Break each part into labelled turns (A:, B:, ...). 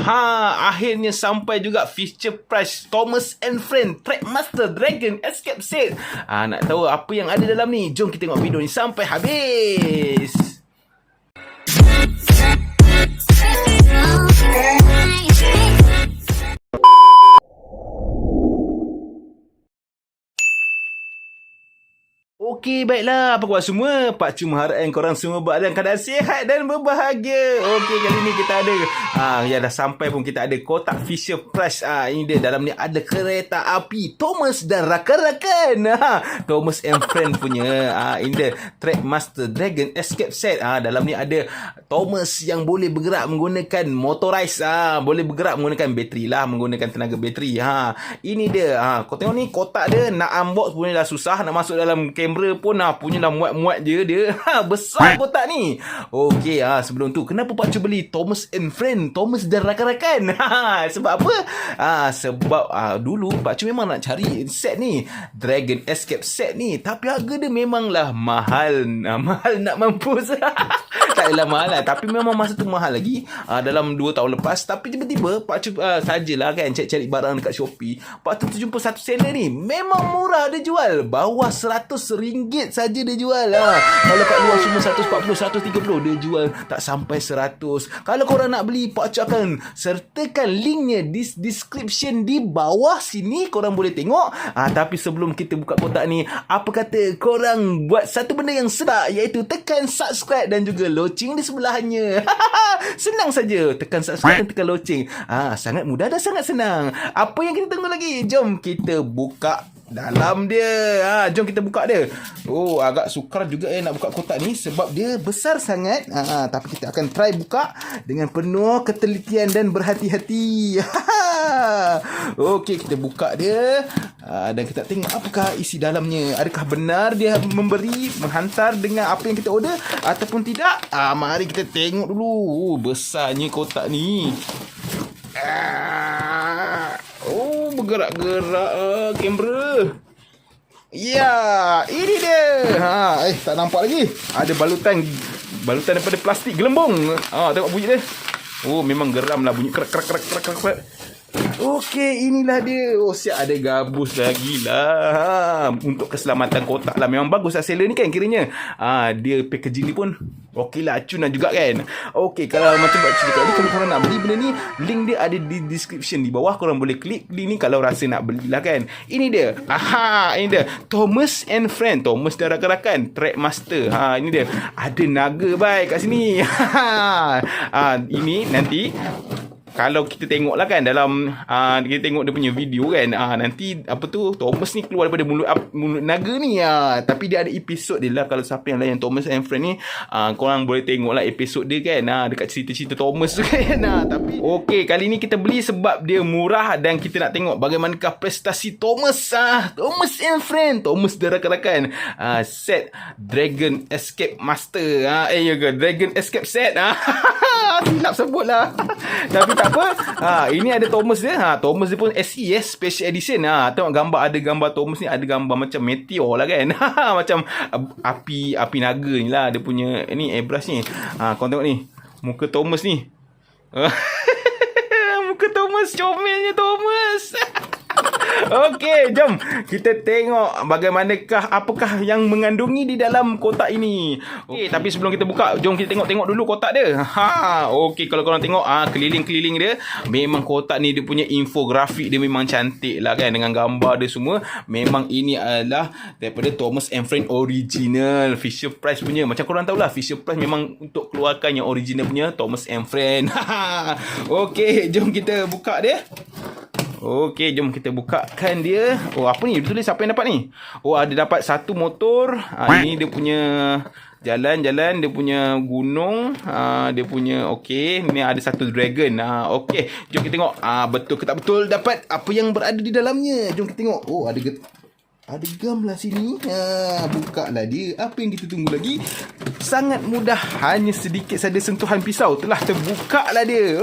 A: Akhirnya sampai juga Fisher Price Thomas and Friend Trackmaster Dragon Escape Set. Nak tahu apa yang ada dalam ni? Jom kita tengok video ni sampai habis. Okey, baiklah. Apa khabar semua? Pak Cuma harapkan korang semua dalam keadaan sihat dan berbahagia. Okey, kali ni kita ada ya dah sampai pun kita ada kotak Fisher Price. Ini dia, dalam ni ada kereta api Thomas dan rakan-rakan. Thomas and Friend punya. Ini dia Trackmaster Dragon Escape Set. Dalam ni ada Thomas yang boleh bergerak menggunakan motorized. Boleh bergerak menggunakan bateri lah, menggunakan tenaga bateri. Ini dia. Kau tengok ni, kotak dia nak unbox pun dah susah, nak masuk dalam kamera pun punya dah muat-muat je dia. Besar kotak ni. Okey, sebelum tu kenapa Pak Cu beli Thomas and Friend, Thomas dan rakan-rakan? Sebab apa? Sebab dulu Pak Cu memang nak cari set ni, Dragon Escape Set ni, tapi harga dia memanglah mahal. Mahal nak mampus. Tak adalah mahal lah, tapi memang masa tu mahal lagi, dalam 2 tahun lepas. Tapi tiba-tiba Pak Cu sajalah kan cari barang dekat Shopee. Pak Cu jumpa satu seller ni, memang murah dia jual, bawah RM100 saja dia jual. Kalau kat luar semua 140, 130, dia jual tak sampai 100. Kalau korang nak beli, Pak Cu akan sertakan linknya di description di bawah sini, korang boleh tengok. Tapi sebelum kita buka kotak ni, apa kata korang buat satu benda yang sedap, iaitu tekan subscribe dan juga loceng di sebelahnya. Senang saja, tekan subscribe dan tekan loceng. Sangat mudah dan sangat senang. Apa yang kita tunggu lagi? Jom kita buka dalam dia. Jom kita buka dia. Agak sukar juga nak buka kotak ni sebab dia besar sangat. Tapi kita akan try buka dengan penuh ketelitian dan berhati-hati. Okey, kita buka dia. Dan kita tengok apakah isi dalamnya. Adakah benar dia menghantar dengan apa yang kita order ataupun tidak? Mari kita tengok dulu. Besarnya kotak ni. Bergerak-gerak kamera. Ya, ini dia. Tak nampak lagi. Ada balutan daripada plastik gelembung. Tengok bunyi dia. Memang geram lah bunyi kerak. Okey, inilah dia. Siap ada gabus lagi lah. Untuk keselamatan kotak lah. Memang bagus lah seller ni kan kiranya. Dia packaging ni pun okey lah, acunan juga kan. Okey, kalau macam Pak Cu cakap ni, kalau korang nak beli benda ni, link dia ada di description di bawah. Korang boleh klik link ni kalau rasa nak belilah kan. Ini dia. Ini dia. Thomas and Friend, Thomas dan rakan-rakan Trackmaster. Ini dia. Ada naga baik kat sini. Ini nanti kalau kita tengok lah kan dalam kita tengok dia punya video kan, nanti Thomas ni keluar daripada mulut naga ni. Tapi dia ada episod dia lah. Kalau siapa yang layan Thomas and Friend ni, korang boleh tengok lah episod dia kan, dekat cerita-cerita Thomas tu kan. Tapi okey, kali ni kita beli sebab dia murah dan kita nak tengok bagaimanakah prestasi Thomas. Thomas and Friend, Thomas dan rakan-rakan, set Dragon Escape Master. Dragon Escape Set. Silap sebut lah. Tapi tak apa. Ini ada Thomas dia. Thomas dia pun SE Special Edition. Tengok gambar, ada gambar Thomas ni, ada gambar macam meteor lah kan. Macam api naga ni lah. Dia punya ni airbrush ni. Kau tengok ni, muka Thomas ni. Muka Thomas, comelnya Thomas. Okey, jom kita tengok apakah yang mengandungi di dalam kotak ini. Okey, tapi sebelum kita buka, jom kita tengok dulu kotak dia. Okey, kalau korang tengok keliling-keliling dia, memang kotak ni dia punya infografik dia memang cantik lah kan, dengan gambar dia semua. Memang ini adalah daripada Thomas and Friend original, Fisher Price punya. Macam korang tahulah, Fisher Price memang untuk keluarkan yang original punya Thomas and Friend. Okey, jom kita buka dia. Okey, jom kita bukakan dia. Apa ni? Dia tulis siapa yang dapat ni? Ada dapat satu motor. Ini dia punya jalan-jalan, dia punya gunung, dia punya okey, ni ada satu dragon. Okey, jom kita tengok betul ke tak betul dapat apa yang berada di dalamnya. Jom kita tengok. Ada gam lah sini. Buka lah dia. Apa yang kita tunggu lagi? Sangat mudah. Hanya sedikit saja sentuhan pisau, telah terbuka lah dia.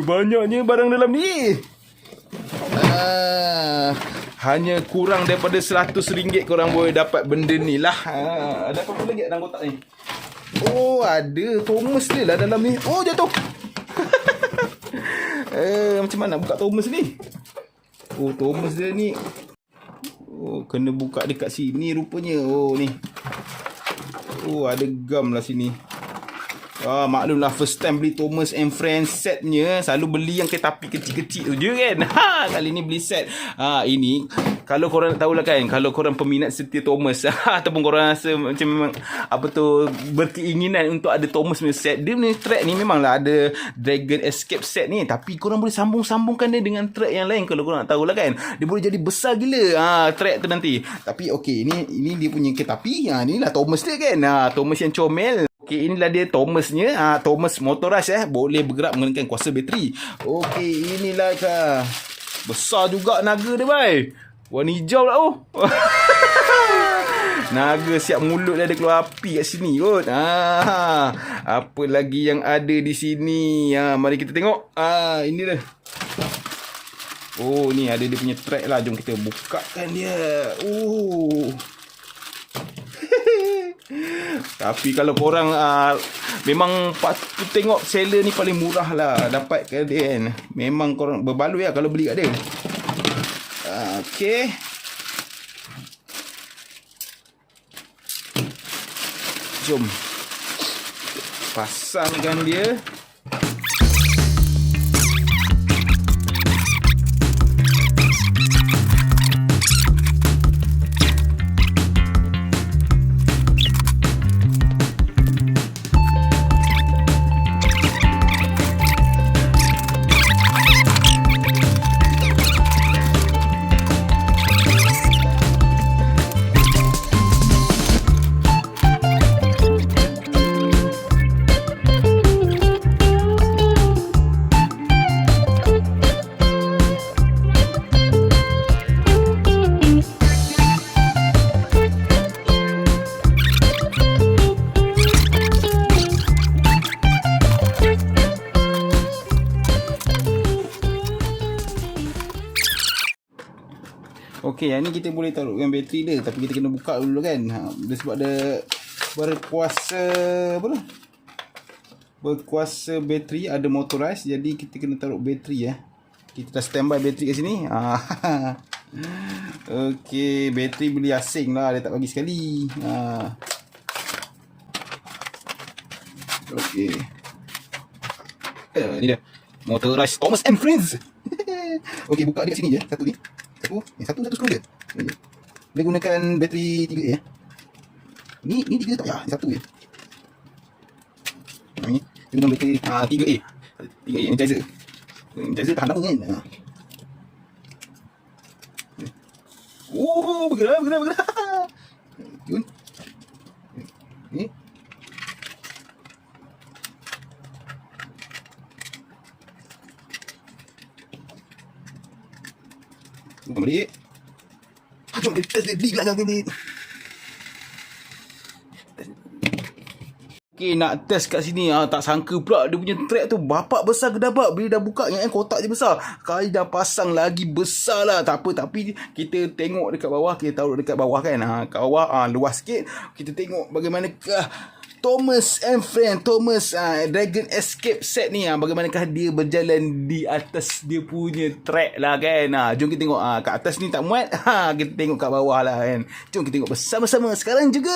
A: Banyaknya barang dalam ni. Hanya kurang daripada RM100 korang boleh dapat benda ni lah. Ada apa lagi dalam kotak ni? Ada Thomas dia lah dalam ni. Jatuh. Macam mana nak buka Thomas ni? Oh, Thomas dia ni. Oh, kena buka dekat sini rupanya. Oh, ni. Oh, ada gam lah sini. Maklumlah first time beli Thomas and Friends setnya, selalu beli yang kereta api kecil-kecil tu je kan. Kali ni beli set. Ini kalau korang nak tahulah kan, kalau korang peminat setia Thomas ataupun korang rasa macam memang apa tu berkeinginan untuk ada Thomas punya set, dia punya track ni memanglah ada Dragon Escape set ni, tapi korang boleh sambung-sambungkan dia dengan track yang lain kalau korang nak tahulah kan. Dia boleh jadi besar gila track tu nanti. Tapi okey, ini dia punya kereta api. Inilah Thomas dia kan. Thomas yang comel. Okey, inilah dia Thomasnya. Thomas Motorized boleh bergerak menggunakan kuasa bateri. Okey, inilah besar juga naga dia, bhai. Warna hijau lah naga siap mulut dia ada keluar api kat sini kot. Apa lagi yang ada di sini? Mari kita tengok. Ini dia. Oh, ni ada dia punya track lah. Jom kita bukakan dia. Tapi kalau korang memang patut tengok seller ni paling murah lah dapat ke dia kan. Memang korang berbaloi lah kalau beli kat dia. Okey. Jom pasangkan dia. Okey, yang ni kita boleh taruhkan bateri dia, tapi kita kena buka dulu kan. Dia sebab dia berkuasa berkuasa bateri, ada motorized, jadi kita kena taruh bateri Kita dah standby bateri kat sini. Okey, bateri beli asing lah, dia tak bagi sekali. Okey. Ni dia. Motorized Thomas and Friends. Okey, buka dia kat sini je, satu ni. Satu screw dia. Boleh gunakan bateri 3A Ni 3 tak payah, satu je. Ni guna bateri 3A. 3A Energizer. Energizer tahan lama kan. Bergerak. Jun. Ni. Bukan balik. Jom kita test beli pula kali ni. Okey, nak test kat sini. Tak sangka pula dia punya track tu bapak besar gedabak. Bila dah buka yang kotak je besar. Kali dah pasang lagi besar lah. Tak apa, tapi kita tengok dekat bawah. Kita taruh dekat bawah kan. Kat bawah luas sikit. Kita tengok bagaimanakah Thomas and Friends, Thomas Dragon Escape set ni, bagaimanakah dia berjalan di atas dia punya track lah kan. Jom kita tengok. Kat atas ni tak muat. Kita tengok kat bawah lah kan. Jom kita tengok bersama-sama sekarang juga.